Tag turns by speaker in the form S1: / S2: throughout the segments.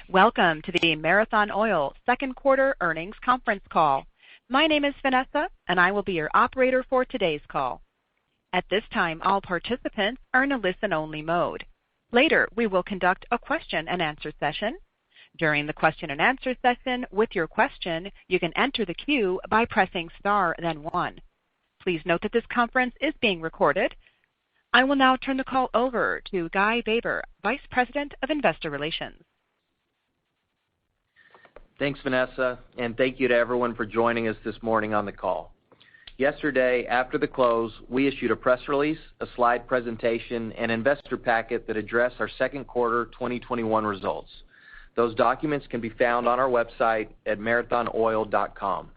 S1: Welcome to the Marathon Oil second quarter earnings conference call. My name is Vanessa, and I will be your operator for today's call. At this time, all participants are in a listen-only mode. Later, we will conduct a question-and-answer session. During the question-and-answer session, with your question, you can enter the queue by pressing star, then 1. Please note that this conference is being recorded. I will now turn the call over to Guy Baber, Vice President of Investor Relations.
S2: Thanks, Vanessa, and thank you to everyone for joining us this morning on the call. Yesterday, after the close, we issued a press release, a slide presentation, and investor packet that address our second quarter 2021 results. Those documents can be found on our website at marathonoil.com.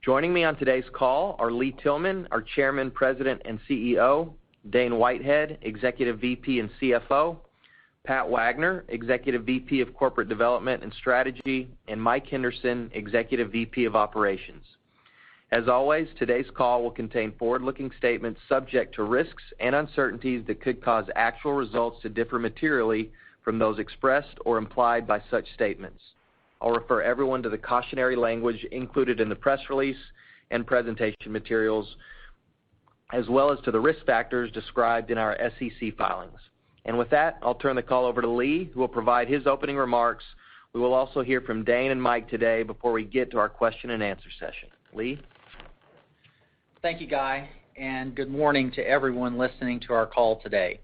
S2: Joining me on today's call are Lee Tillman, our Chairman, President, and CEO, Dane Whitehead, Executive VP and CFO, Pat Wagner, Executive VP of Corporate Development and Strategy, and Mike Henderson, Executive VP of Operations. As always, today's call will contain forward-looking statements subject to risks and uncertainties that could cause actual results to differ materially from those expressed or implied by such statements. I'll refer everyone to the cautionary language included in the press release and presentation materials, as well as to the risk factors described in our SEC filings. And with that, I'll turn the call over to Lee, who will provide his opening remarks. We will also hear from Dane and Mike today before we get to our question and answer session. Lee?
S3: Thank you, Guy, and good morning to everyone listening to our call today.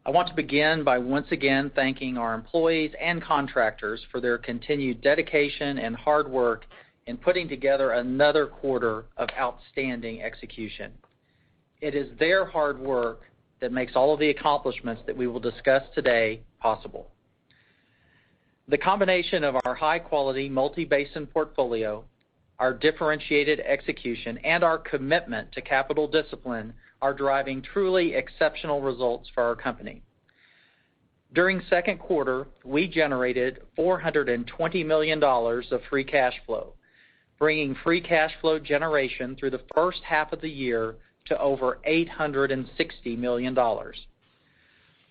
S3: I want to begin by once again thanking our employees and contractors for their continued dedication and hard work in putting together another quarter of outstanding execution. It is their hard work that makes all of the accomplishments that we will discuss today possible. The combination of our high-quality multi-basin portfolio, our differentiated execution, and our commitment to capital discipline are driving truly exceptional results for our company. During second quarter, we generated $420 million of free cash flow, bringing free cash flow generation through the first half of the year to over $860 million.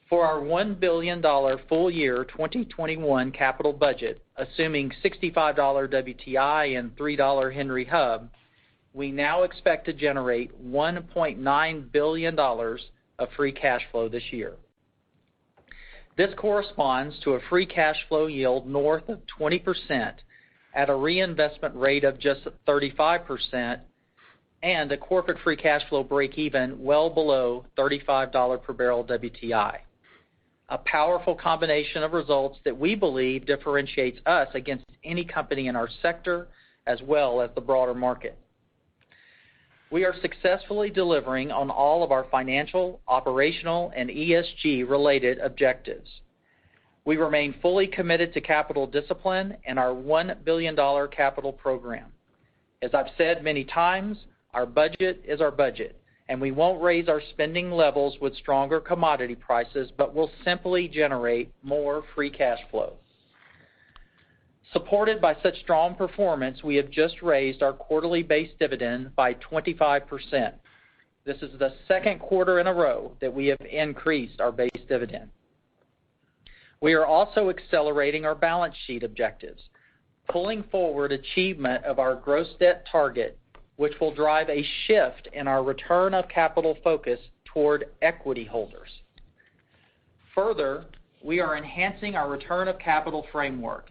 S3: For our $1 billion full year 2021 capital budget, assuming $65 WTI and $3 Henry Hub, we now expect to generate $1.9 billion of free cash flow this year. This corresponds to a free cash flow yield north of 20% at a reinvestment rate of just 35%, and a corporate free cash flow break-even well below $35 per barrel WTI. A powerful combination of results that we believe differentiates us against any company in our sector as well as the broader market. We are successfully delivering on all of our financial, operational, and ESG-related objectives. We remain fully committed to capital discipline and our $1 billion capital program. As I've said many times, our budget is our budget, and we won't raise our spending levels with stronger commodity prices, but will simply generate more free cash flow. Supported by such strong performance, we have just raised our quarterly base dividend by 25%. This is the second quarter in a row that we have increased our base dividend. We are also accelerating our balance sheet objectives, pulling forward achievement of our gross debt target, which will drive a shift in our return of capital focus toward equity holders. Further, we are enhancing our return of capital framework,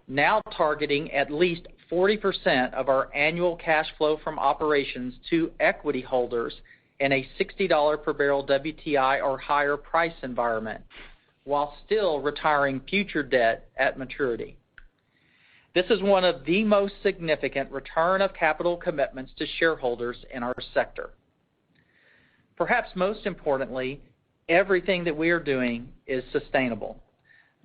S3: now targeting at least 40% of our annual cash flow from operations to equity holders in a $60 per barrel WTI or higher price environment, while still retiring future debt at maturity. This is one of the most significant return of capital commitments to shareholders in our sector. Perhaps most importantly, everything that we are doing is sustainable.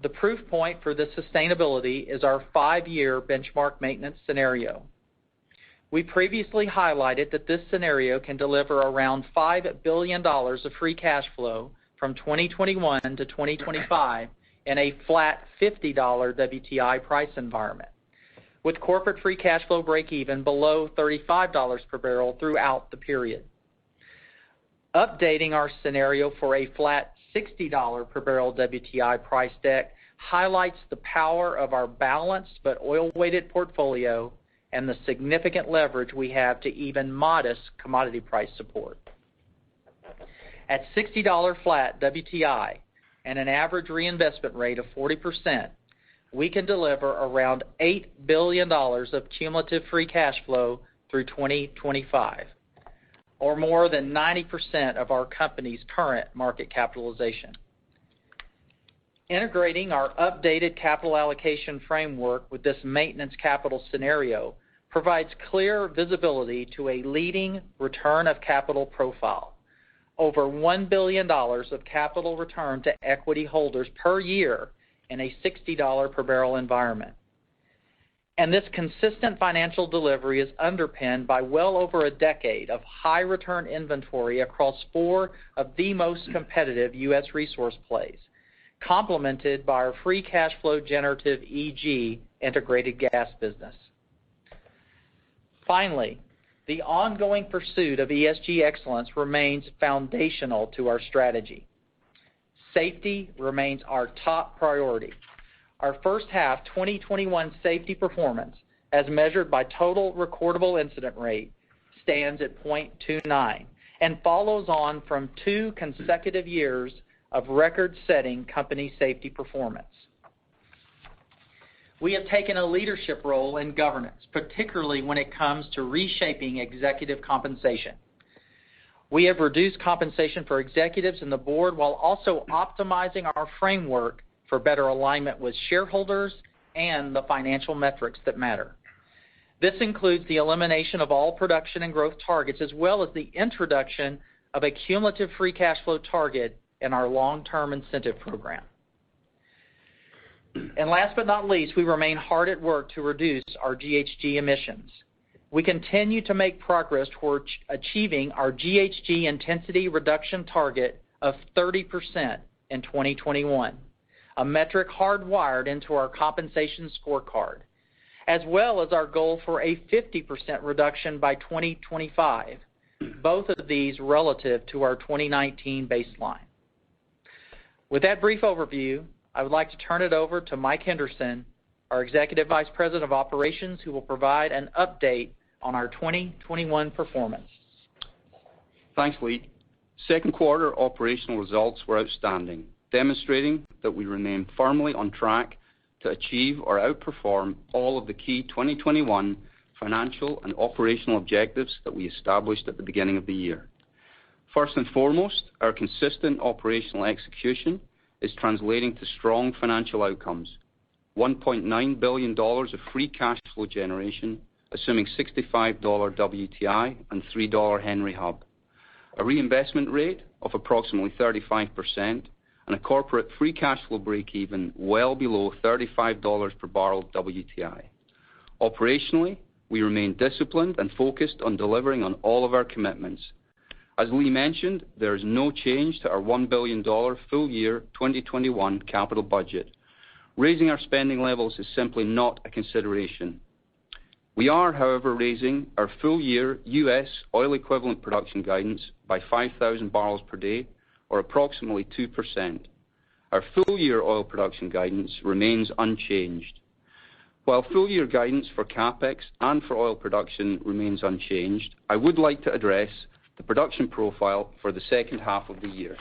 S3: The proof point for this sustainability is our 5-year benchmark maintenance scenario. We previously highlighted that this scenario can deliver around $5 billion of free cash flow from 2021 to 2025 in a flat $50 WTI price environment, with corporate free cash flow break-even below $35 per barrel throughout the period. Updating our scenario for a flat $60 per barrel WTI price deck highlights the power of our balanced but oil-weighted portfolio and the significant leverage we have to even modest commodity price support. At $60 flat WTI and an average reinvestment rate of 40%, we can deliver around $8 billion of cumulative free cash flow through 2025, or more than 90% of our company's current market capitalization. Integrating our updated capital allocation framework with this maintenance capital scenario provides clear visibility to a leading return of capital profile. Over $1 billion of capital return to equity holders per year in a $60 per barrel environment. And this consistent financial delivery is underpinned by well over a decade of high return inventory across 4 of the most competitive U.S. resource plays, complemented by our free cash flow generative EG integrated gas business. Finally, the ongoing pursuit of ESG excellence remains foundational to our strategy. Safety remains our top priority. Our first half 2021 safety performance, as measured by total recordable incident rate, stands at 0.29 and follows on from 2 consecutive years of record-setting company safety performance. We have taken a leadership role in governance, particularly when it comes to reshaping executive compensation. We have reduced compensation for executives and the board while also optimizing our framework for better alignment with shareholders and the financial metrics that matter. This includes the elimination of all production and growth targets, as well as the introduction of a cumulative free cash flow target in our long-term incentive program. And last but not least, we remain hard at work to reduce our GHG emissions. We continue to make progress toward achieving our GHG intensity reduction target of 30% in 2021, a metric hardwired into our compensation scorecard, as well as our goal for a 50% reduction by 2025, both of these relative to our 2019 baseline. With that brief overview, I would like to turn it over to Mike Henderson, our Executive Vice President of Operations, who will provide an update on our 2021 performance.
S4: Thanks, Lee. Second quarter operational results were outstanding, demonstrating that we remain firmly on track to achieve or outperform all of the key 2021 financial and operational objectives that we established at the beginning of the year. First and foremost, our consistent operational execution is translating to strong financial outcomes. $1.9 billion of free cash flow generation, assuming $65 WTI and $3 Henry Hub, a reinvestment rate of approximately 35%, and a corporate free cash flow break-even well below $35 per barrel WTI. Operationally, we remain disciplined and focused on delivering on all of our commitments. As Lee mentioned, there is no change to our $1 billion full-year 2021 capital budget. Raising our spending levels is simply not a consideration. We are, however, raising our full-year U.S. oil equivalent production guidance by 5,000 barrels per day, or approximately 2%. Our full-year oil production guidance remains unchanged. While full-year guidance for CapEx and for oil production remains unchanged, I would like to address the production profile for the second half of the year.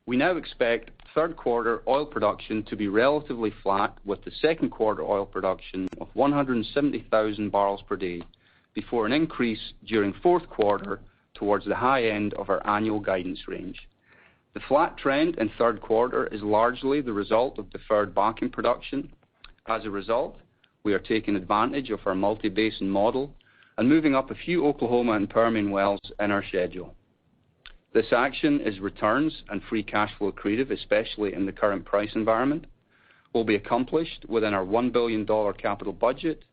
S4: We now expect third quarter oil production to be relatively flat with the second quarter oil production of 170,000 barrels per day before an increase during fourth quarter towards the high end of our annual guidance range. The flat trend in third quarter is largely the result of deferred Bakken production. As a result, we are taking advantage of our multi-basin model and moving up a few Oklahoma and Permian wells in our schedule. This action is returns and free cash flow accretive, especially in the current price environment, will be accomplished within our $1 billion capital budget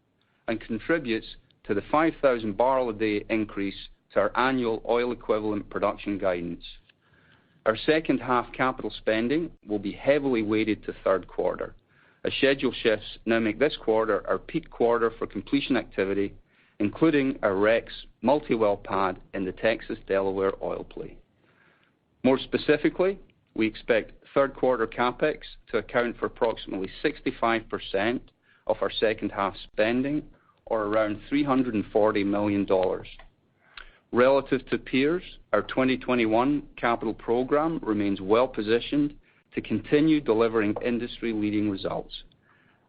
S4: and contributes to the 5,000 barrel a day increase to our annual oil equivalent production guidance. Our second half capital spending will be heavily weighted to third quarter, as schedule shifts now make this quarter our peak quarter for completion activity, including our Rex multi-well pad in the Texas Delaware oil play. More specifically, we expect third quarter CapEx to account for approximately 65% of our second half spending, or around $340 million. Relative to peers, our 2021 capital program remains well positioned to continue delivering industry-leading results.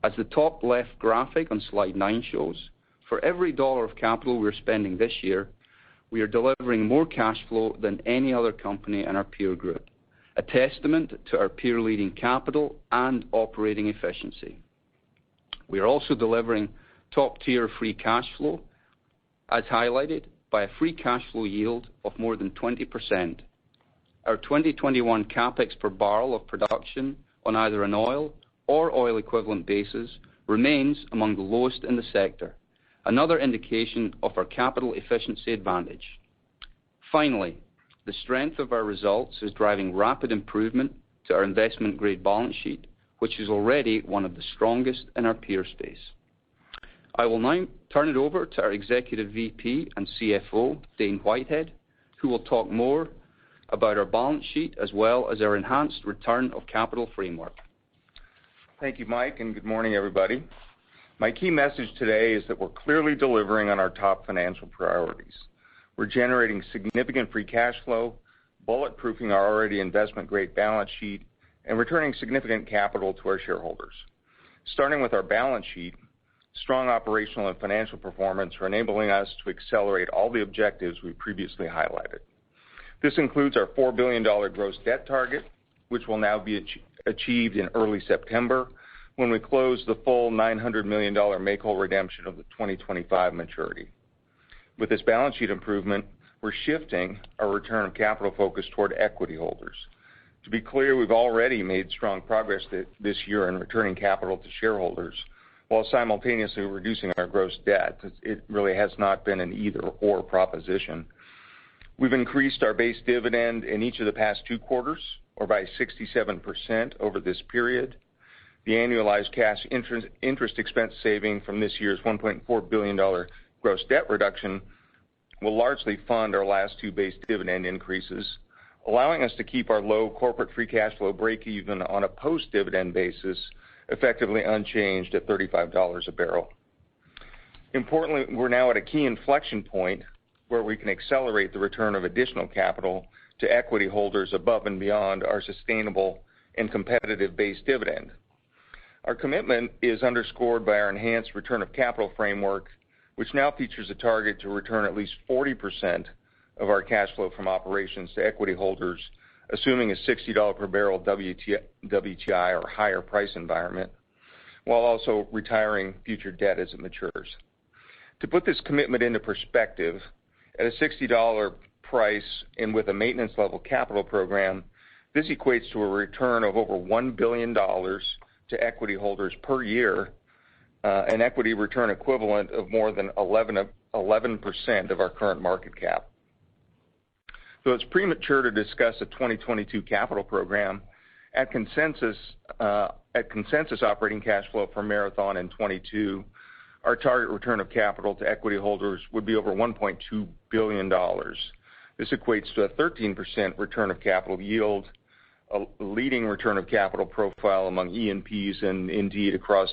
S4: As the top left graphic on slide 9 shows, for every dollar of capital we're spending this year, we are delivering more cash flow than any other company in our peer group, a testament to our peer-leading capital and operating efficiency. We are also delivering top-tier free cash flow, as highlighted by a free cash flow yield of more than 20%. Our 2021 CapEx per barrel of production on either an oil or oil equivalent basis remains among the lowest in the sector, another indication of our capital efficiency advantage. Finally, the strength of our results is driving rapid improvement to our investment-grade balance sheet, which is already one of the strongest in our peer space. I will now turn it over to our Executive VP and CFO, Dane Whitehead, who will talk more about our balance sheet as well as our enhanced return of capital framework.
S5: Thank you, Mike, and good morning, everybody. My key message today is that we're clearly delivering on our top financial priorities. We're generating significant free cash flow, bulletproofing our already investment-grade balance sheet, and returning significant capital to our shareholders. Starting with our balance sheet, strong operational and financial performance are enabling us to accelerate all the objectives we previously highlighted. This includes our $4 billion gross debt target, which will now be achieved in early September when we close the full $900 million make-whole redemption of the 2025 maturity. With this balance sheet improvement, we're shifting our return of capital focus toward equity holders. To be clear, we've already made strong progress this year in returning capital to shareholders while simultaneously reducing our gross debt. It really has not been an either-or proposition. We've increased our base dividend in each of the past 2 quarters, or by 67% over this period. The annualized cash interest expense saving from this year's $1.4 billion gross debt reduction will largely fund our last 2 base dividend increases, allowing us to keep our low corporate free cash flow break-even on a post-dividend basis effectively unchanged at $35 a barrel. Importantly, we're now at a key inflection point where we can accelerate the return of additional capital to equity holders above and beyond our sustainable and competitive base dividend. Our commitment is underscored by our enhanced return of capital framework, which now features a target to return at least 40% of our cash flow from operations to equity holders, assuming a $60 per barrel WTI or higher price environment, while also retiring future debt as it matures. To put this commitment into perspective, at a $60 price and with a maintenance level capital program, this equates to a return of over $1 billion to equity holders per year, an equity return equivalent of more than 11% of our current market cap. Though it's premature to discuss a 2022 capital program, at consensus operating cash flow for Marathon in 22, our target return of capital to equity holders would be over $1.2 billion. This equates to a 13% return of capital yield, a leading return of capital profile among E&Ps and indeed across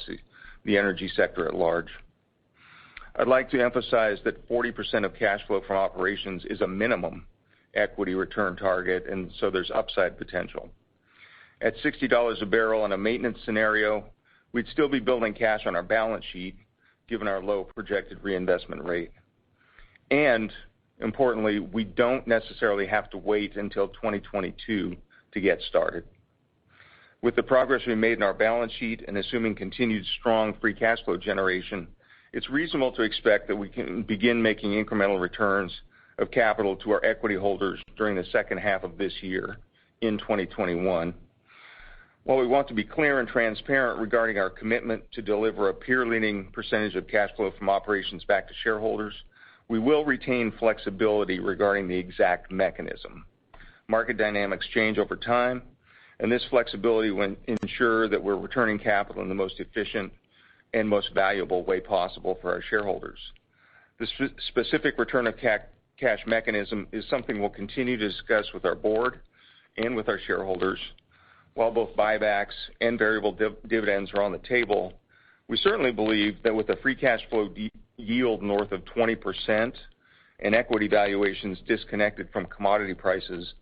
S5: the energy sector at large. I'd like to emphasize that 40% of cash flow from operations is a minimum equity return target, and so there's upside potential. At $60 a barrel in a maintenance scenario, we'd still be building cash on our balance sheet given our low projected reinvestment rate. And importantly, we don't necessarily have to wait until 2022 to get started. With the progress we made in our balance sheet and assuming continued strong free cash flow generation, it's reasonable to expect that we can begin making incremental returns of capital to our equity holders during the second half of this year in 2021. While we want to be clear and transparent regarding our commitment to deliver a peer-leading percentage of cash flow from operations back to shareholders, we will retain flexibility regarding the exact mechanism. Market dynamics change over time, and this flexibility will ensure that we're returning capital in the most efficient and most valuable way possible for our shareholders. The specific return of cash mechanism is something we'll continue to discuss with our board and with our shareholders. While both buybacks and variable dividends are on the table, we certainly believe that with a free cash flow yield north of 20% and equity valuations disconnected from commodity prices,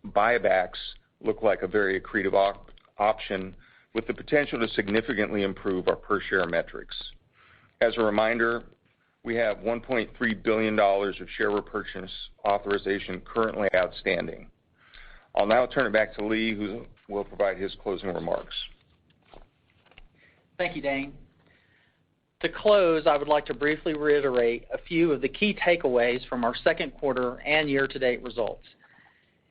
S5: buybacks look like a very accretive option with the potential to significantly improve our per share metrics. As a reminder, we have $1.3 billion of share repurchase authorization currently outstanding. I'll now turn it back to Lee, who will provide his closing remarks.
S3: Thank you, Dane. To close, I would like to briefly reiterate a few of the key takeaways from our second quarter and year-to-date results.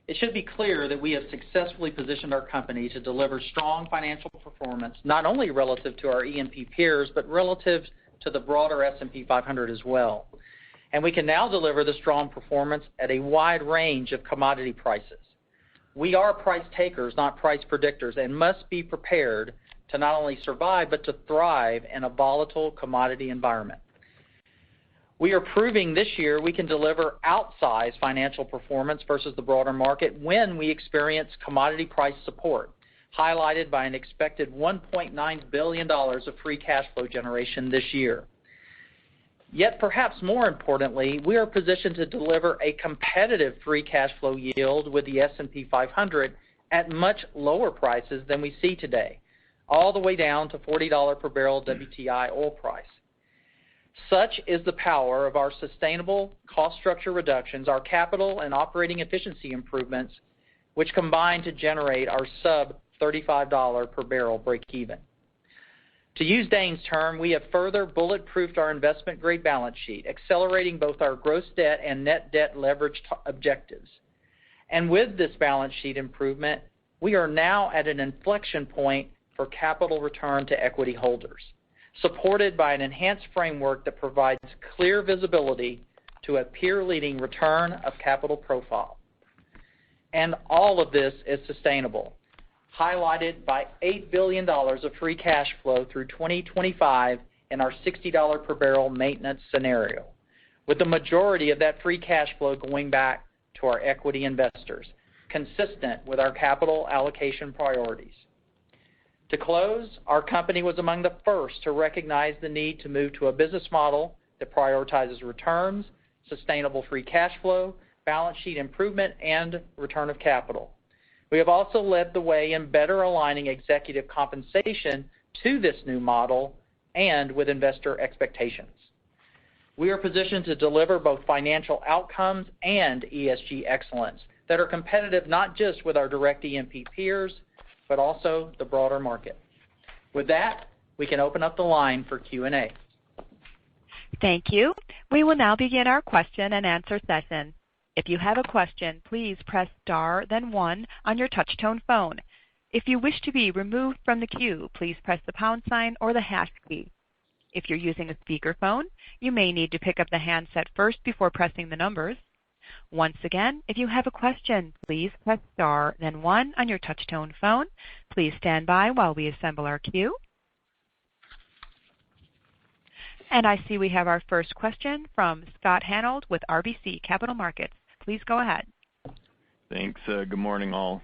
S3: It should be clear that we have successfully positioned our company to deliver strong financial performance, not only relative to our E&P peers, but relative to the broader S&P 500 as well. And we can now deliver the strong performance at a wide range of commodity prices. We are price takers, not price predictors, and must be prepared to not only survive, but to thrive in a volatile commodity environment. We are proving this year we can deliver outsized financial performance versus the broader market when we experience commodity price support, highlighted by an expected $1.9 billion of free cash flow generation this year. Yet perhaps more importantly, we are positioned to deliver a competitive free cash flow yield with the S&P 500 at much lower prices than we see today, all the way down to $40 per barrel WTI oil price. Such is the power of our sustainable cost structure reductions, our capital and operating efficiency improvements, which combine to generate our sub-$35 per barrel break-even. To use Dane's term, we have further bulletproofed our investment-grade balance sheet, accelerating both our gross debt and net debt leverage objectives. And with this balance sheet improvement, we are now at an inflection point for capital return to equity holders, supported by an enhanced framework that provides clear visibility to a peer-leading return of capital profile. And all of this is sustainable, highlighted by $8 billion of free cash flow through 2025 in our $60 per barrel maintenance scenario, with the majority of that free cash flow going back to our equity investors, consistent with our capital allocation priorities. To close, our company was among the first to recognize the need to move to a business model that prioritizes returns, sustainable free cash flow, balance sheet improvement, and return of capital. We have also led the way in better aligning executive compensation to this new model and with investor expectations. We are positioned to deliver both financial outcomes and ESG excellence that are competitive not just with our direct E&P peers, but also the broader market. With that, we can open up the line for Q&A.
S1: Thank you. We will now begin our question and answer session. If you have a question, please press star, then 1 on your touch-tone phone. If you wish to be removed from the queue, please press the pound sign or the hash key. If you're using a speakerphone, you may need to pick up the handset first before pressing the numbers. Once again, if you have a question, please press star, then 1 on your touch-tone phone. Please stand by while we assemble our queue. And I see we have our first question from Scott Hanold with RBC Capital Markets. Please go ahead.
S6: Thanks. Good morning, all.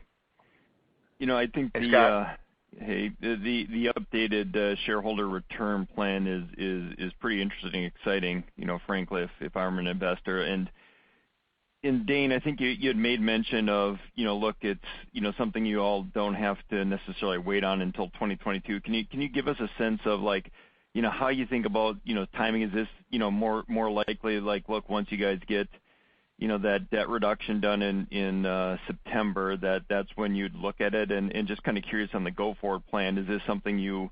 S6: You know, I think the updated shareholder return plan is pretty interesting, exciting. You know, frankly, if I'm an investor. And Dane, I think you had made mention of, you know, look, it's, you know, something you all don't have to necessarily wait on until 2022. Can you give us a sense of, like, you know, how you think about, you know, timing? Is this, you know, more likely, like, look, once you guys get, you know, that debt reduction done in September, that's when you'd look at it? And just kind of curious on the go-forward plan, is this something you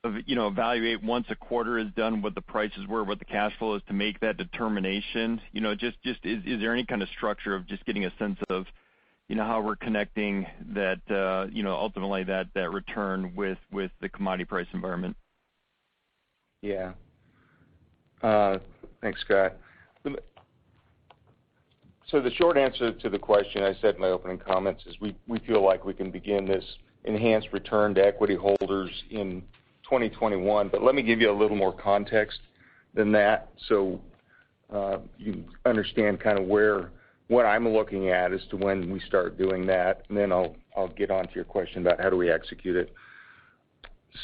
S6: know, evaluate once a quarter is done, what the prices were, what the cash flow is, to make that determination? You know, just is there any kind of structure of just getting a sense of, you know, how we're connecting that, you know, ultimately that return with the commodity price environment?
S5: Yeah. Thanks, Scott. So the short answer to the question, I said in my opening comments, is we feel like we can begin this enhanced return to equity holders in 2021. But let me give you a little more context than that, so you understand kind of where what I'm looking at as to when we start doing that, and then I'll get on to your question about how do we execute it.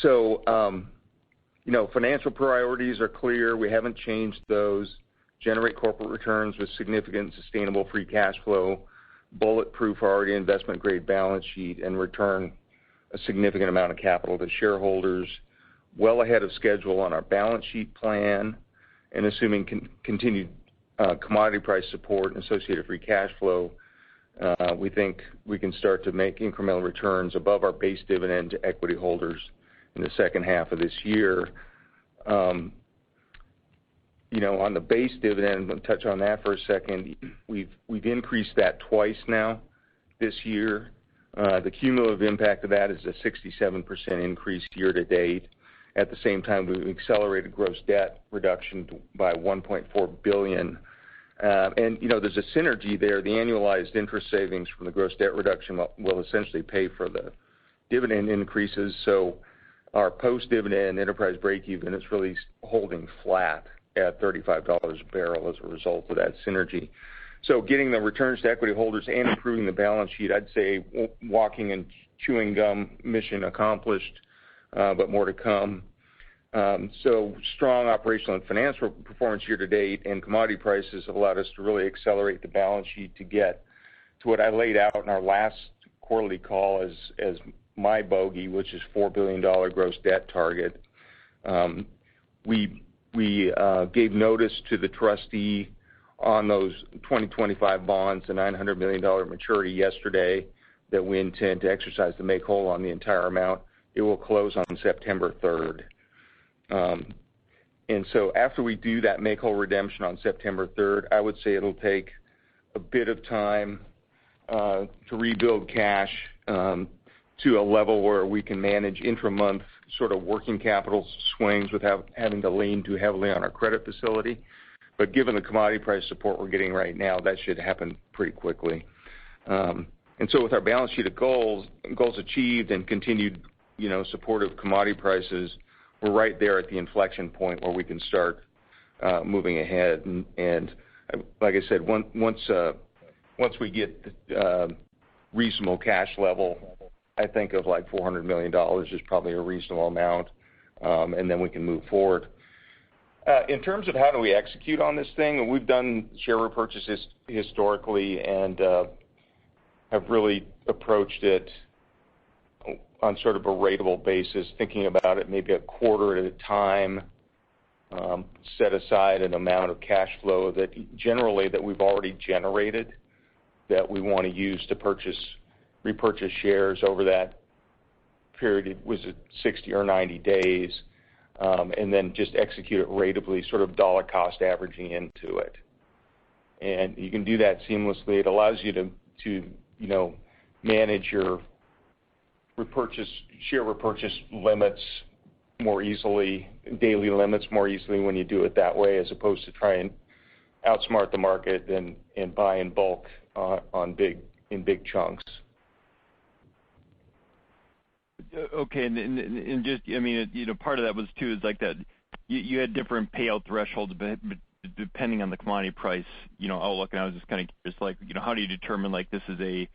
S5: So, financial priorities are clear. We haven't changed those. Generate corporate returns with significant sustainable free cash flow, bulletproof already investment-grade balance sheet, and return a significant amount of capital to shareholders, well ahead of schedule on our balance sheet plan, and assuming continued commodity price support and associated free cash flow, we think we can start to make incremental returns above our base dividend to equity holders in the second half of this year. On the base dividend, I'll touch on that for a second. We've increased that twice now this year. The cumulative impact of that is a 67% increase year to date. At the same time, we've accelerated gross debt reduction by $1.4 billion. There's a synergy there. The annualized interest savings from the gross debt reduction will essentially pay for the dividend increases. So our post-dividend enterprise break-even is really holding flat at $35 a barrel as a result of that synergy. So getting the returns to equity holders and improving the balance sheet, I'd say walking and chewing gum, mission accomplished, but more to come. So strong operational and financial performance year to date and commodity prices have allowed us to really accelerate the balance sheet to get to what I laid out in our last quarterly call as my bogey, which is $4 billion gross debt target. We gave notice to the trustee on those 2025 bonds, the $900 million maturity yesterday, that we intend to exercise the make whole on the entire amount. It will close on September 3rd. And so after we do that make whole redemption on September 3rd, I would say it'll take a bit of time to rebuild cash to a level where we can manage intra-month sort of working capital swings without having to lean too heavily on our credit facility. But given the commodity price support we're getting right now, that should happen pretty quickly. And so with our balance sheet of goals achieved and continued, supportive commodity prices, we're right there at the inflection point where we can start moving ahead. And like I said, once we get reasonable cash level, I think of like $400 million is probably a reasonable amount, and then we can move forward. In terms of how do we execute on this thing, we've done share repurchases historically and have really approached it on sort of a ratable basis, thinking about it maybe a quarter at a time, set aside an amount of cash flow that we've already generated that we want to use to repurchase shares over that period. Was it 60 or 90 days? And then just execute it ratably, sort of dollar cost averaging into it. And you can do that seamlessly. It allows you to manage your share repurchase limits more easily, daily limits more easily when you do it that way, as opposed to try and outsmart the market and buy in bulk in big chunks.
S6: Okay, and just, part of that was too, is like that you had different payout thresholds depending on the commodity price, outlook, and I was just kind of curious, like, how do you determine, like, this is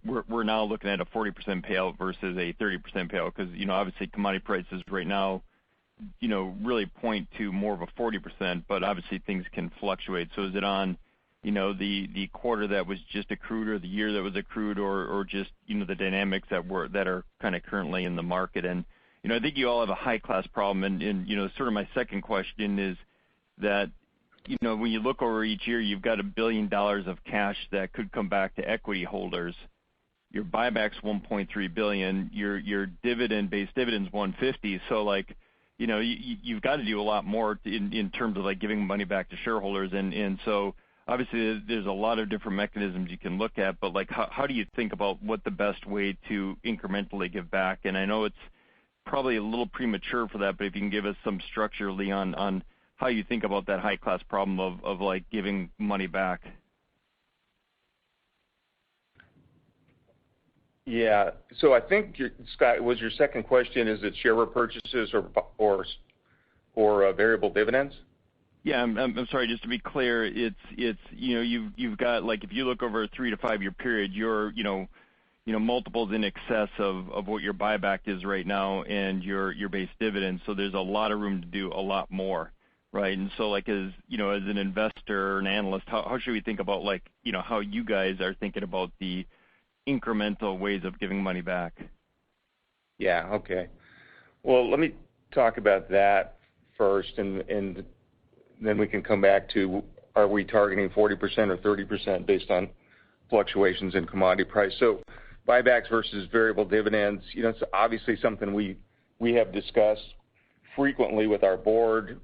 S6: we're now looking at a 40% payout versus a 30% payout, because, obviously commodity prices right now, really point to more of a 40%, but obviously things can fluctuate. So is it on, the quarter that was just accrued or the year that was accrued, or just, the dynamics that are kind of currently in the market? And, I think you all have a high-class problem, and sort of my second question is that, when you look over each year, you've got $1 billion of cash that could come back to equity holders. Your buyback's $1.3 billion. Your base dividend's $150. So, like, you've got to do a lot more in terms of, like, giving money back to shareholders. And so obviously there's a lot of different mechanisms you can look at, but, like, how do you think about what the best way to incrementally give back? And I know it's probably a little premature for that, but if you can give us some structure, Leon, on how you think about that high-class problem of like giving money back.
S5: Yeah. So I think, Scott, was your second question, is it share repurchases or variable dividends?
S6: Yeah, I'm sorry. Just to be clear, it's you've got, like, if you look over a 3 to 5 year period, you're multiples in excess of what your buyback is right now and your base dividend. So there's a lot of room to do a lot more, right? And so, like, as an investor or an analyst, how should we think about, like, how you guys are thinking about the incremental ways of giving money back?
S5: Yeah. Okay. Well, let me talk about that first, and then we can come back to, are we targeting 40% or 30% based on fluctuations in commodity price? So buybacks versus variable dividends, it's obviously something we have discussed frequently with our board.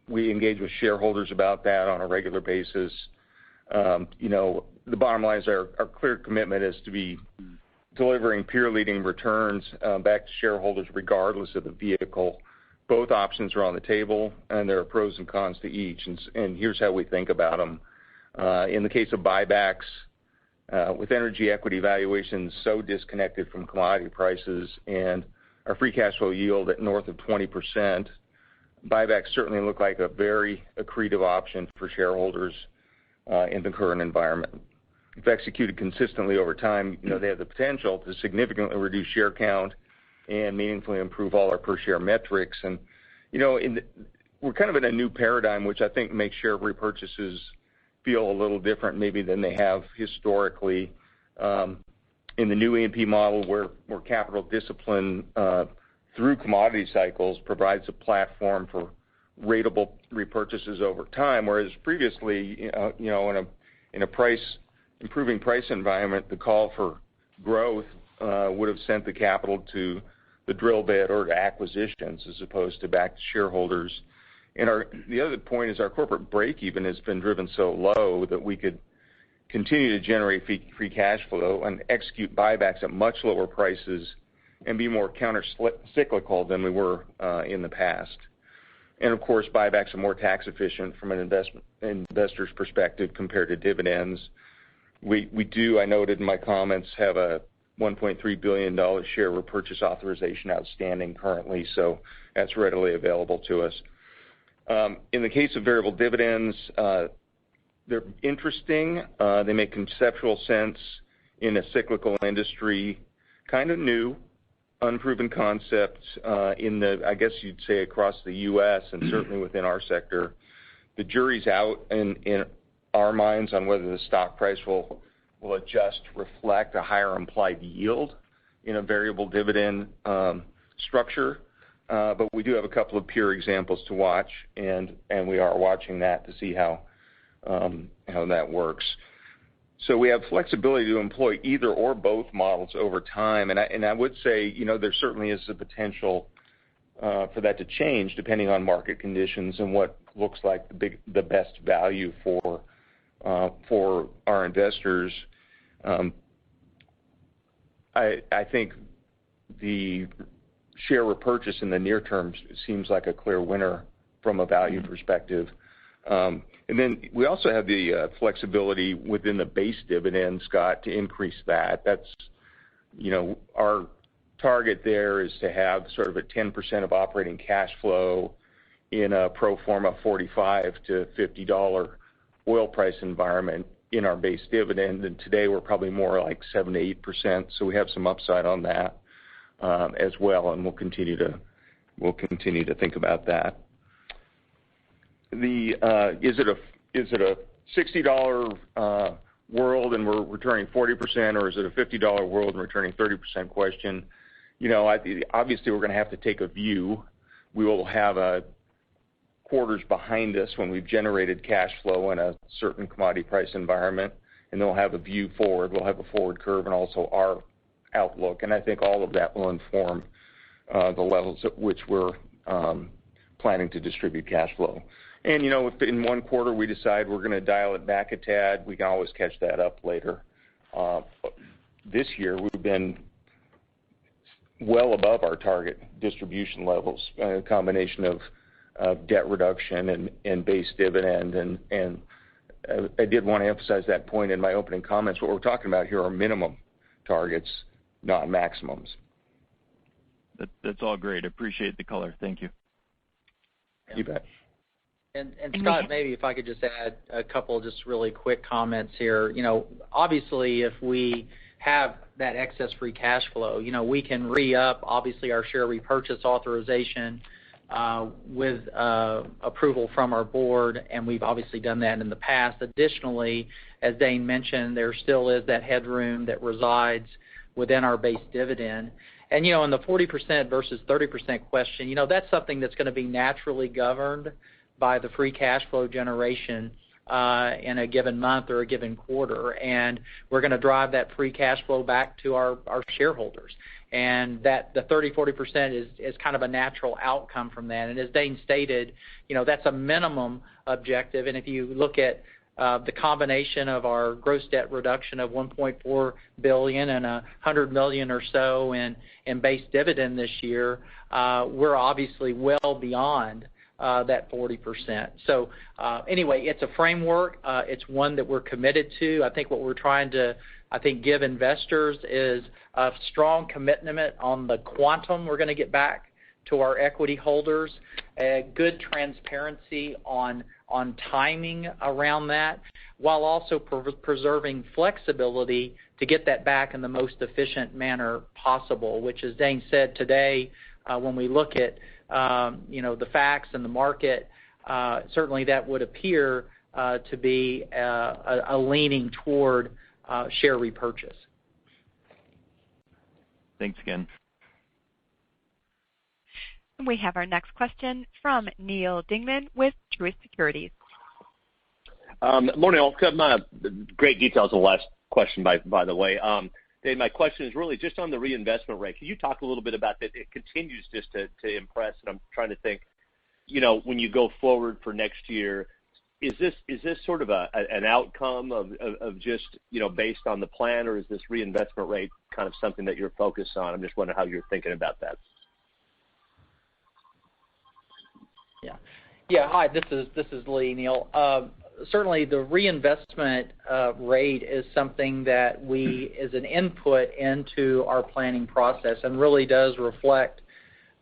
S5: We engage with shareholders about that on a regular basis. The bottom line is our clear commitment is to be delivering peer-leading returns back to shareholders regardless of the vehicle. Both options are on the table, and there are pros and cons to each, and here's how we think about them. In the case of buybacks, with energy equity valuations so disconnected from commodity prices and our free cash flow yield at north of 20%, buybacks certainly look like a very accretive option for shareholders in the current environment. If executed consistently over time, they have the potential to significantly reduce share count and meaningfully improve all our per share metrics. And we're kind of in a new paradigm, which I think makes share repurchases feel a little different maybe than they have historically. In the new E&P model, where capital discipline through commodity cycles provides a platform for ratable repurchases over time, whereas previously, in a improving price environment, the call for growth would have sent the capital to the drill bit or to acquisitions as opposed to back to shareholders. And the other point is our corporate break-even has been driven so low that we could continue to generate free cash flow and execute buybacks at much lower prices and be more counter-cyclical than we were in the past. And of course, buybacks are more tax efficient from an investor's perspective compared to dividends. We do, I noted in my comments, have a $1.3 billion share repurchase authorization outstanding currently, so that's readily available to us. In the case of variable dividends, they're interesting. They make conceptual sense in a cyclical industry, kind of new, unproven concepts I guess you'd say, across the U.S. and certainly within our sector. The jury's out in our minds on whether the stock price will adjust to reflect a higher implied yield in a variable dividend structure. But we do have a couple of peer examples to watch, and we are watching that to see how that works. So we have flexibility to employ either or both models over time, and I would say there certainly is the potential for that to change depending on market conditions and what looks like the best value for our investors. I think the share repurchase in the near term seems like a clear winner from a value perspective. And then we also have the flexibility within the base dividend, Scott, to increase that. That's, our target there is to have sort of a 10% of operating cash flow in a pro forma $45 to $50 oil price environment in our base dividend. And today we're probably more like 7 to 8%, so we have some upside on that as well, and we'll continue to think about that. Is it a $60 world and we're returning 40%, or is it a $50 world and returning 30% question? Obviously we're going to have to take a view. We will have quarters behind us when we've generated cash flow in a certain commodity price environment, and then we'll have a view forward. We'll have a forward curve and also our outlook, and I think all of that will inform the levels at which we're planning to distribute cash flow. And, if in one quarter we decide we're going to dial it back a tad, we can always catch that up later. This year we've been well above our target distribution levels, a combination of debt reduction and base dividend. And I did want to emphasize that point in my opening comments. What we're talking about here are minimum targets, not maximums.
S6: That's all great. Appreciate the color. Thank you.
S5: You bet.
S3: And Scott, maybe if I could just add a couple just really quick comments here. Obviously, if we have that excess free cash flow, we can re-up, obviously, our share repurchase authorization with approval from our board, and we've obviously done that in the past. Additionally, as Dane mentioned, there still is that headroom that resides within our base dividend. And, in the 40% versus 30% question, that's something that's going to be naturally governed by the free cash flow generation in a given month or a given quarter. And we're going to drive that free cash flow back to our shareholders. And that the 30-40% is kind of a natural outcome from that. And as Dane stated, that's a minimum objective. And if you look at the combination of our gross debt reduction of $1.4 billion and $100 million or so in base dividend this year, we're obviously well beyond that 40%. So anyway, it's a framework. It's one that we're committed to. I think what we're trying to, give investors is a strong commitment on the quantum we're going to get back to our equity holders, a good transparency on timing around that, while also preserving flexibility to get that back in the most efficient manner possible, which, as Dane said today, when we look at the facts and the market, certainly that would appear to be a leaning toward share repurchase.
S6: Thanks again.
S1: We have our next question from Neal Dingmann with Truist Securities.
S7: Morning, all. Great details on the last question, by the way. Dave, my question is really just on the reinvestment rate. Can you talk a little bit about that? It continues just to impress, and I'm trying to think, when you go forward for next year, is this sort of an outcome of just, based on the plan, or is this reinvestment rate kind of something that you're focused on? I'm just wondering how you're thinking about that.
S3: Yeah. Hi, this is Lee, Neal. Certainly, the reinvestment rate is something that is an input into our planning process and really does reflect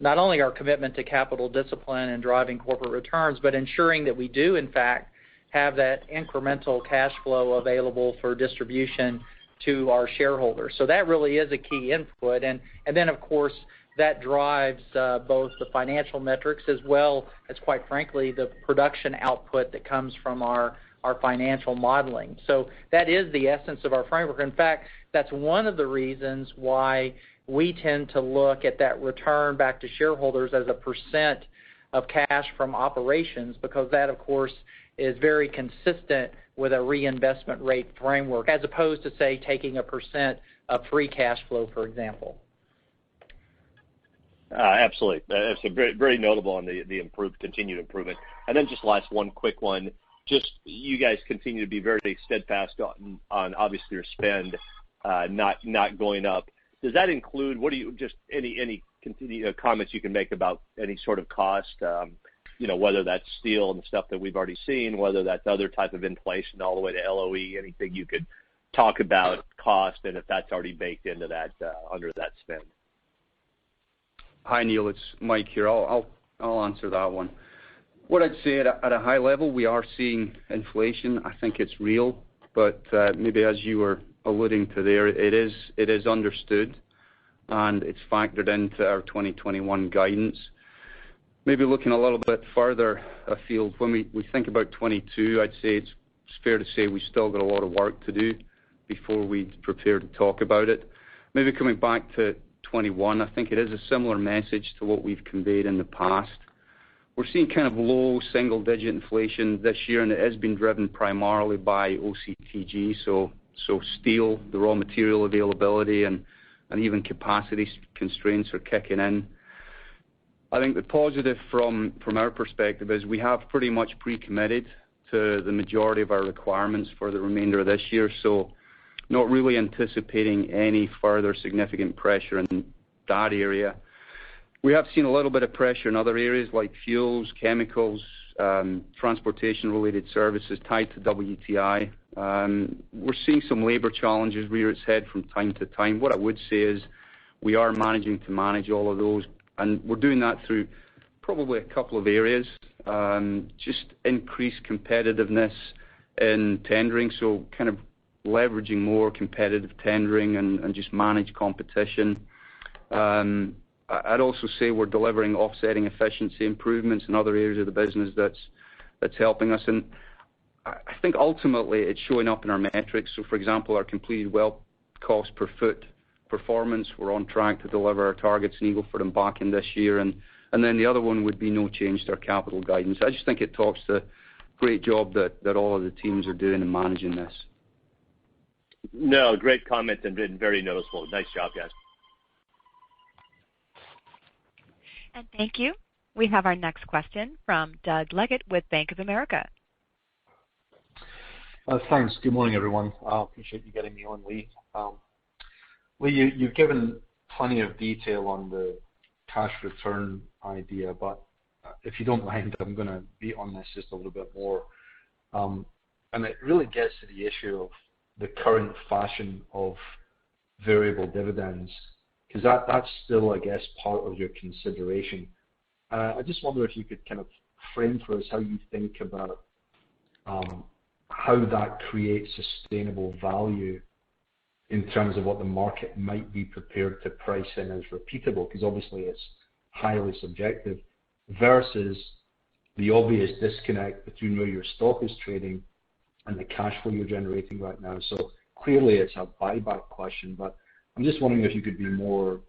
S3: not only our commitment to capital discipline and driving corporate returns, but ensuring that we do, in fact, have that incremental cash flow available for distribution to our shareholders. So that really is a key input. And then, of course, that drives both the financial metrics as well as, quite frankly, the production output that comes from our financial modeling. So that is the essence of our framework. In fact, that's one of the reasons why we tend to look at that return back to shareholders as a percent of cash from operations, because that, of course, is very consistent with a reinvestment rate framework, as opposed to, say, taking a percent of free cash flow, for example.
S7: Absolutely. It's very, very notable on the continued improvement. And then just last one quick one. Just you guys continue to be very steadfast on obviously your spend not going up. Does that include, any continued comments you can make about any sort of cost, whether that's steel and stuff that we've already seen, whether that's other type of inflation all the way to LOE, anything you could talk about cost, and if that's already baked into that, under that spend?
S4: Hi, Neal. It's Mike here. I'll answer that one. What I'd say at a high level, we are seeing inflation. I think it's real, but maybe as you were alluding to there, it is understood, and it's factored into our 2021 guidance. Maybe looking a little bit further afield, when we think about 22, I'd say it's fair to say we've still got a lot of work to do before we prepare to talk about it. Maybe coming back to 21, I think it is a similar message to what we've conveyed in the past. We're seeing kind of low single-digit inflation this year, and it has been driven primarily by OCTG, so steel, the raw material availability, and even capacity constraints are kicking in. I think the positive from our perspective is we have pretty much pre-committed to the majority of our requirements for the remainder of this year, so not really anticipating any further significant pressure in that area. We have seen a little bit of pressure in other areas like fuels, chemicals, transportation-related services tied to WTI. We're seeing some labor challenges rear its head from time to time. What I would say is we are managing to manage all of those, and we're doing that through probably a couple of areas. Just increased competitiveness in tendering, so kind of leveraging more competitive tendering and just manage competition. I'd also say we're delivering offsetting efficiency improvements in other areas of the business that's helping us. And I think ultimately it's showing up in our metrics. So, for example, our completed well cost per foot performance, we're on track to deliver our targets in Eagle Ford and Bakken this year. And then the other one would be no change to our capital guidance. I just think it talks to the great job that all of the teams are doing in managing this.
S7: No, great comment and very noticeable. Nice job, guys.
S1: And thank you. We have our next question from Doug Leggett with Bank of America.
S8: Thanks. Good morning, everyone. I appreciate you getting me on, Lee. Lee, you've given plenty of detail on the cash return idea, but if you don't mind, I'm going to beat on this just a little bit more. And it really gets to the issue of the current fashion of variable dividends, because that's still, I guess, part of your consideration. I just wonder if you could kind of frame for us how you think about how that creates sustainable value in terms of what the market might be prepared to price in as repeatable, because obviously it's highly subjective, versus the obvious disconnect between where your stock is trading and the cash flow you're generating right now. So clearly it's a buyback question, but I'm just wondering if you could be more,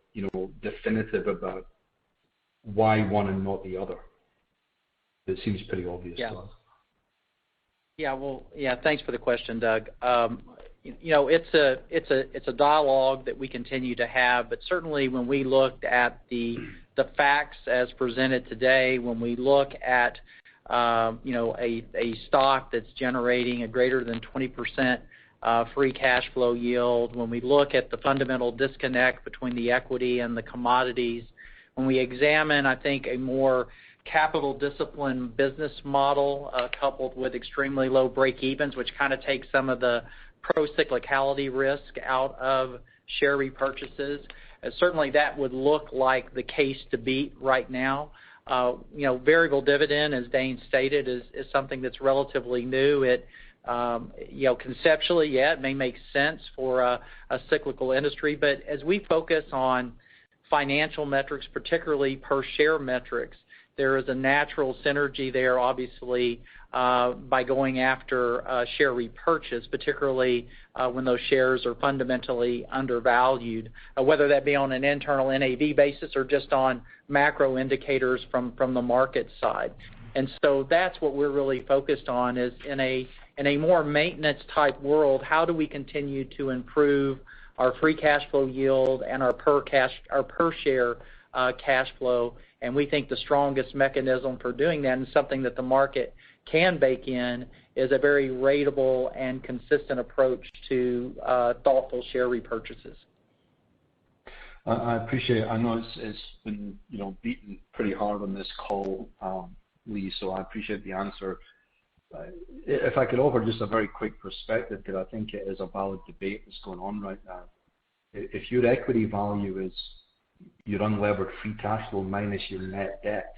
S8: definitive about why one and not the other. It seems pretty obvious to us.
S3: Thanks for the question, Doug. It's a dialogue that we continue to have, but certainly when we looked at the facts as presented today, when we look at a stock that's generating a greater than 20% free cash flow yield, when we look at the fundamental disconnect between the equity and the commodities, when we examine, I think, a more capital discipline business model coupled with extremely low break-evens, which kind of takes some of the pro-cyclicality risk out of share repurchases. Certainly that would look like the case to beat right now. Variable dividend, as Dane stated, is something that's relatively new. It, conceptually, it may make sense for a cyclical industry, but as we focus on financial metrics, particularly per share metrics, there is a natural synergy there, obviously, by going after share repurchase, particularly when those shares are fundamentally undervalued, whether that be on an internal NAV basis or just on macro indicators from the market side. And so that's what we're really focused on, is in a more maintenance type world, how do we continue to improve our free cash flow yield and our per share cash flow. And we think the strongest mechanism for doing that, and something that the market can bake in, is a very ratable and consistent approach to thoughtful share repurchases.
S8: I appreciate it. I know it's been beaten pretty hard on this call, Lee, so I appreciate the answer. If I could offer just a very quick perspective, because I think it is a valid debate that's going on right now. If your equity value is your unlevered free cash flow minus your net debt,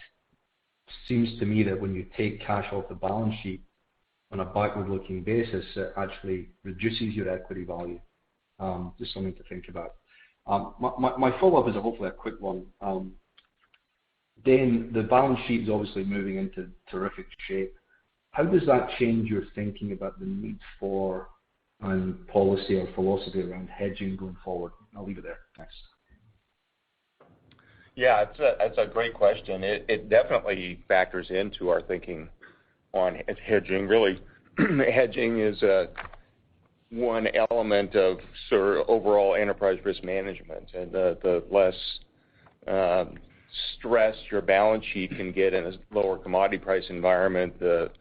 S8: seems to me that when you take cash off the balance sheet on a backward-looking basis, it actually reduces your equity value. Just something to think about. My follow-up is hopefully a quick one. Dane, the balance sheet is obviously moving into terrific shape. How does that change your thinking about the need for policy or philosophy around hedging going forward? I'll leave it there. Thanks.
S5: Yeah, it's a great question. It definitely factors into our thinking on hedging. Really, hedging is one element of sort of overall enterprise risk management, and the less stress your balance sheet can get in a lower commodity price environment, it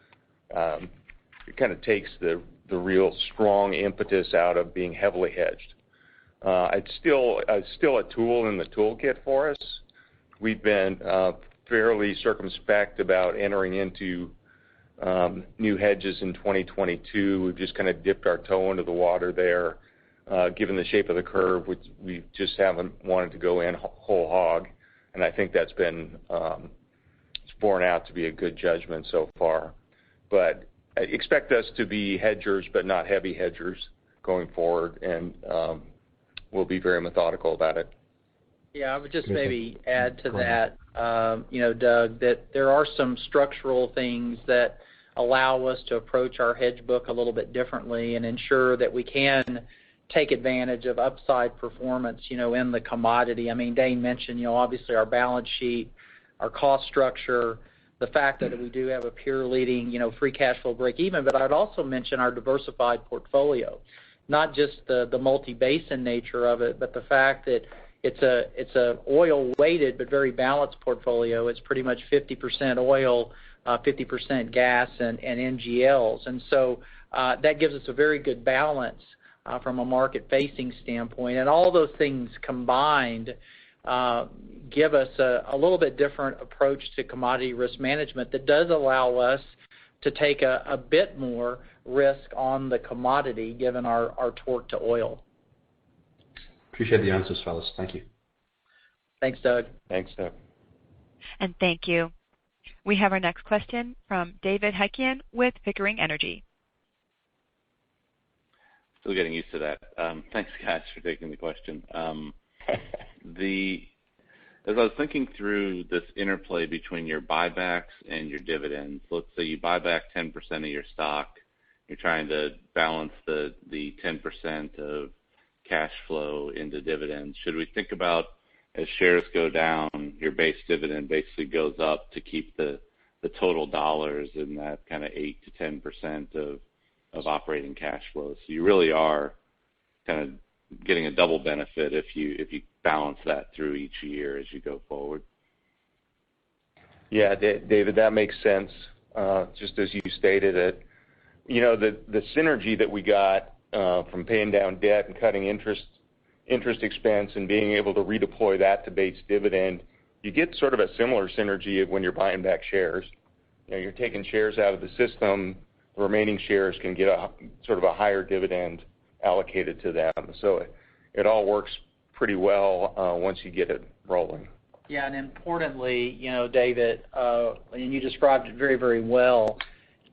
S5: kind of takes the real strong impetus out of being heavily hedged. It's still a tool in the toolkit for us. We've been fairly circumspect about entering into new hedges in 2022. We've just kind of dipped our toe into the water there. Given the shape of the curve, we just haven't wanted to go in whole hog, and I think that's been borne out to be a good judgment so far. But expect us to be hedgers, but not heavy hedgers going forward, and we'll be very methodical about it.
S3: Yeah, I would just maybe add to that, Doug, that there are some structural things that allow us to approach our hedge book a little bit differently and ensure that we can take advantage of upside performance, in the commodity. I mean, Dane mentioned, obviously our balance sheet, our cost structure, the fact that we do have a peer leading, free cash flow break even, but I'd also mention our diversified portfolio, not just the multi-basin nature of it, but the fact that it's a oil weighted but very balanced portfolio. It's pretty much 50% oil, 50% gas and NGLs. And so that gives us a very good balance from a market-facing standpoint. And all those things combined give us a little bit different approach to commodity risk management that does allow us to take a bit more risk on the commodity given our torque to oil.
S8: Appreciate the answers, fellas. Thank you.
S3: Thanks, Doug.
S5: Thanks, Doug.
S1: And thank you. We have our next question from David Heikkinen with Pickering Energy.
S9: Still getting used to that. Thanks, guys, for taking the question. As I was thinking through this interplay between your buybacks and your dividends, let's say you buy back 10% of your stock. You're trying to balance the 10% of cash flow into dividends. Should we think about, as shares go down, your base dividend basically goes up to keep the total dollars in that kind of 8 to 10% of operating cash flow? So you really are kind of getting a double benefit if you balance that through each year as you go forward.
S5: Yeah, David, that makes sense. Just as you stated it, the synergy that we got from paying down debt and cutting interest expense and being able to redeploy that to base dividend, you get sort of a similar synergy when you're buying back shares. You're taking shares out of the system. The remaining shares can get sort of a higher dividend allocated to them. So it all works pretty well once you get it rolling.
S3: Yeah, and importantly, David, and you described it very, very well,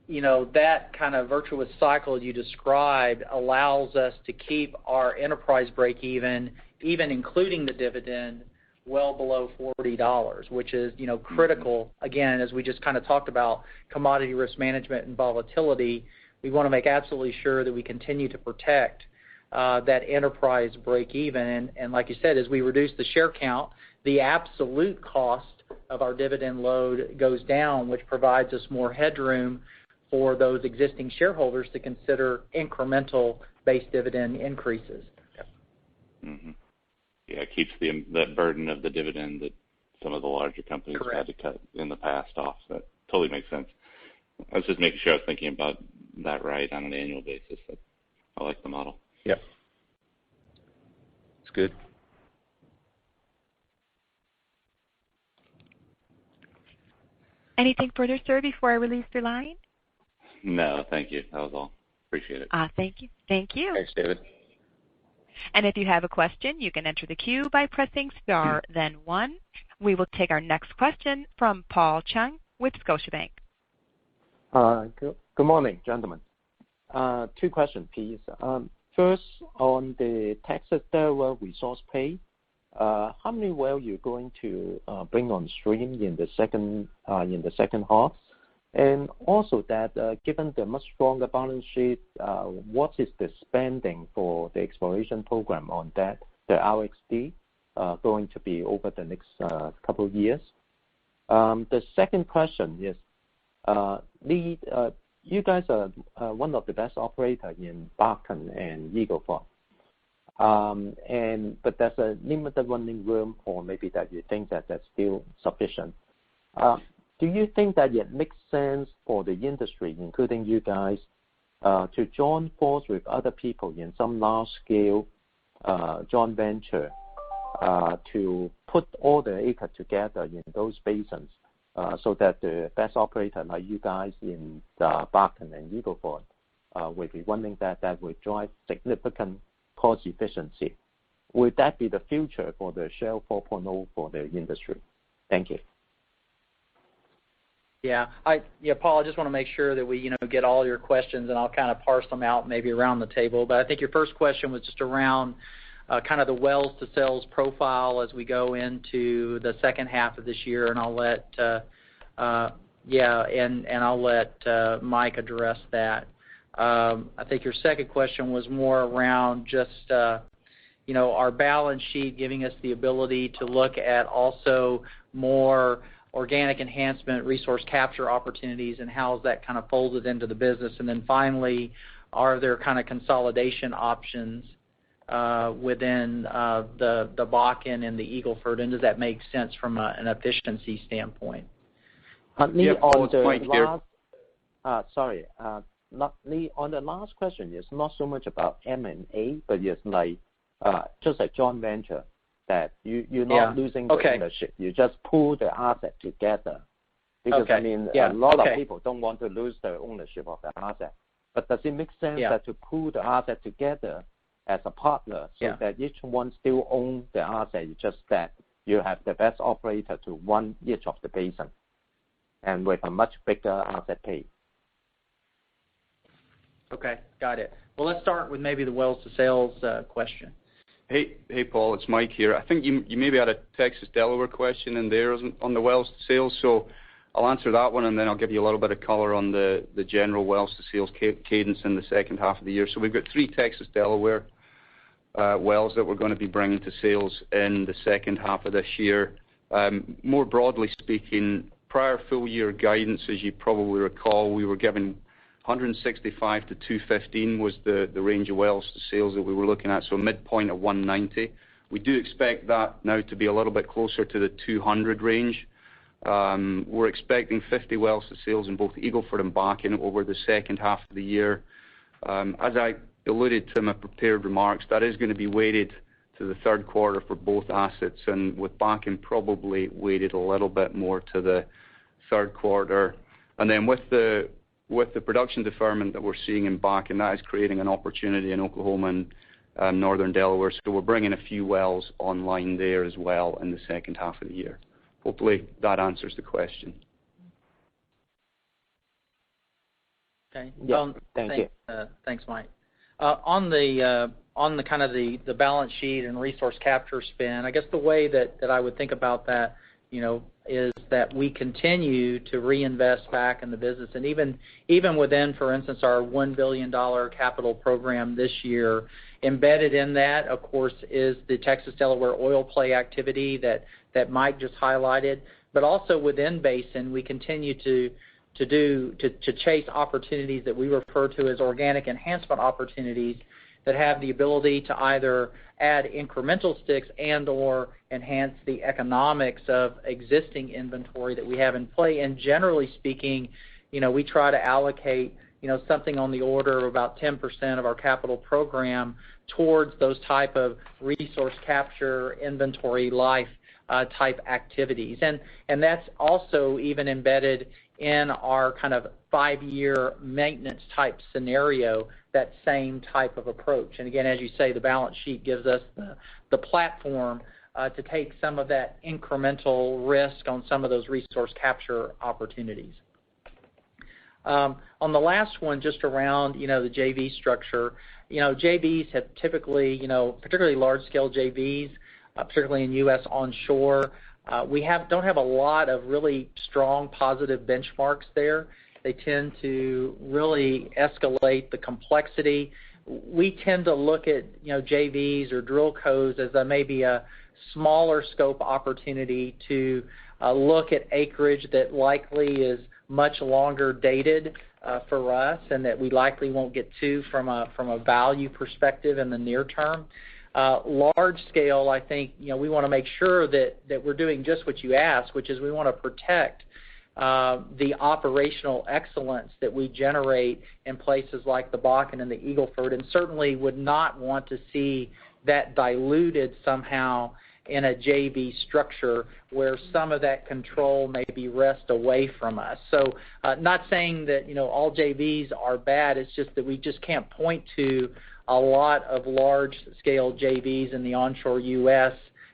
S3: that kind of virtuous cycle you described allows us to keep our enterprise break even including the dividend, well below $40, which is, critical. Again, as we just kind of talked about commodity risk management and volatility, we want to make absolutely sure that we continue to protect that enterprise break even. And like you said, as we reduce the share count, the absolute cost of our dividend load goes down, which provides us more headroom for those existing shareholders to consider incremental base dividend increases.
S9: Mm-hmm. Yeah, it keeps that burden of the dividend that some of the larger companies
S3: Correct.
S9: had to cut in the past off. That totally makes sense. I was just making sure I was thinking about that right on an annual basis. I like the model.
S5: Yep. It's good.
S1: Anything further, sir, before I release your line?
S9: No, thank you. That was all. Appreciate it.
S1: Thank you. Thank you.
S5: Thanks, David.
S1: And if you have a question, you can enter the queue by pressing star, then 1. We will take our next question from Paul Chung with Scotiabank.
S10: Good morning, gentlemen. 2 questions, please. First, on the Texas Delaware resource play, how many wells you're going to bring on stream in the second half? And also that given the much stronger balance sheet, what is the spending for the exploration program on that, the RXD, going to be over the next couple of years? The second question is, you guys are one of the best operators in Bakken and Eagle Ford. But there's a limited running room, or maybe that you think that that's still sufficient. Do you think that it makes sense for the industry, including you guys, to join force with other people in some large-scale joint venture to put all the acres together in those basins so that the best operator like you guys in the Bakken and Eagle Ford will be running that will drive significant cost efficiency? Would that be the future for the Shale 4.0 for the industry? Thank you.
S3: Yeah, Paul, I just want to make sure that we, get all your questions, and I'll kind of parse them out maybe around the table. But I think your first question was just around kind of the wells to sales profile as we go into the second half of this year, and I'll let I'll let Mike address that. I think your second question was more around just our balance sheet giving us the ability to look at also more organic enhancement, resource capture opportunities, and how is that kind of folded into the business. And then finally, are there kind of consolidation options within the Bakken and the Eagle Ford, and does that make sense from an efficiency standpoint?
S10: Lee,
S4: Paul, it's Mike here.
S10: Lee, on the last question, it's not so much about M&A, but it's like just a joint venture that you're not losing the ownership. You just pull the asset together. Because, a lot of people don't want to lose the ownership of the asset. But does it make sense that to pull the asset together as a partner so that each one still owns the asset, it's just that you have the best operator to run each of the basin and with a much bigger asset base?
S3: Okay, got it. Well, let's start with maybe the wells to sales question.
S4: Hey, Paul, it's Mike here. I think you maybe had a Texas Delaware question in there on the wells to sales, so I'll answer that one, and then I'll give you a little bit of color on the general wells to sales cadence in the second half of the year. So we've got 3 Texas Delaware wells that we're going to be bringing to sales in the second half of this year. More broadly speaking, prior full year guidance, as you probably recall, we were given 165 to 215 was the range of wells to sales that we were looking at, so a midpoint of 190. We do expect that now to be a little bit closer to the 200 range. We're expecting 50 wells to sales in both Eagle Ford and Bakken over the second half of the year. As I alluded to in my prepared remarks, that is going to be weighted to the third quarter for both assets, and with Bakken probably weighted a little bit more to the third quarter. And then with the production deferment that we're seeing in Bakken, that is creating an opportunity in Oklahoma and northern Delaware. So we're bringing a few wells online there as well in the second half of the year. Hopefully that answers the question.
S3: Okay.
S10: Thank you.
S3: Thanks, Mike. On the kind of the balance sheet and resource capture spend, I guess the way that I would think about that, is that we continue to reinvest back in the business. And even within, for instance, our $1 billion capital program this year, embedded in that, of course, is the Texas Delaware oil play activity that Mike just highlighted. But also within basin, we continue to chase opportunities that we refer to as organic enhancement opportunities that have the ability to either add incremental sticks and or enhance the economics of existing inventory that we have in play. And generally speaking, we try to allocate, something on the order of about 10% of our capital program towards those type of resource capture, inventory life type activities. And that's also even embedded in our kind of 5-year maintenance type scenario, that same type of approach. And again, as you say, the balance sheet gives us the platform to take some of that incremental risk on some of those resource capture opportunities. On the last one, just around, the JV structure, JVs have typically, particularly large-scale JVs, particularly in U.S. onshore, we don't have a lot of really strong positive benchmarks there. They tend to really escalate the complexity. We tend to look at, JVs or drill codes as maybe a smaller scope opportunity to look at acreage that likely is much longer dated for us, and that we likely won't get to from a value perspective in the near term. Large scale, I think, we want to make sure that we're doing just what you asked, which is we want to protect the operational excellence that we generate in places like the Bakken and the Eagle Ford, and certainly would not want to see that diluted somehow in a JV structure where some of that control may be wrested away from us. So not saying that, all JVs are bad, it's just that we just can't point to a lot of large-scale JVs in the onshore U.S.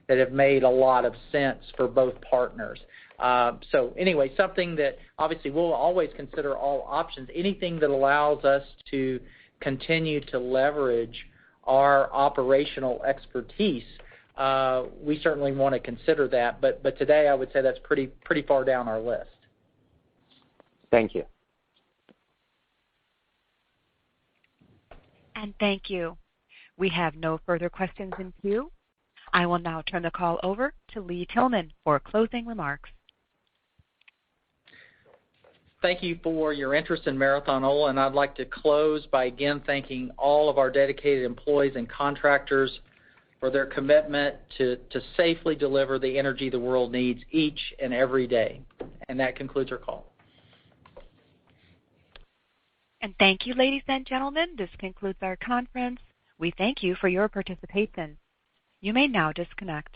S3: that have made a lot of sense for both partners. So anyway, something that obviously we'll always consider all options. Anything that allows us to continue to leverage our operational expertise, we certainly want to consider that. But today I would say that's pretty far down our list.
S10: Thank you.
S1: And thank you. We have no further questions in queue. I will now turn the call over to Lee Tillman for closing remarks.
S3: Thank you for your interest in Marathon Oil, and I'd like to close by again thanking all of our dedicated employees and contractors for their commitment to safely deliver the energy the world needs each and every day. And that concludes our call.
S1: And thank you, ladies and gentlemen. This concludes our conference. We thank you for your participation. You may now disconnect.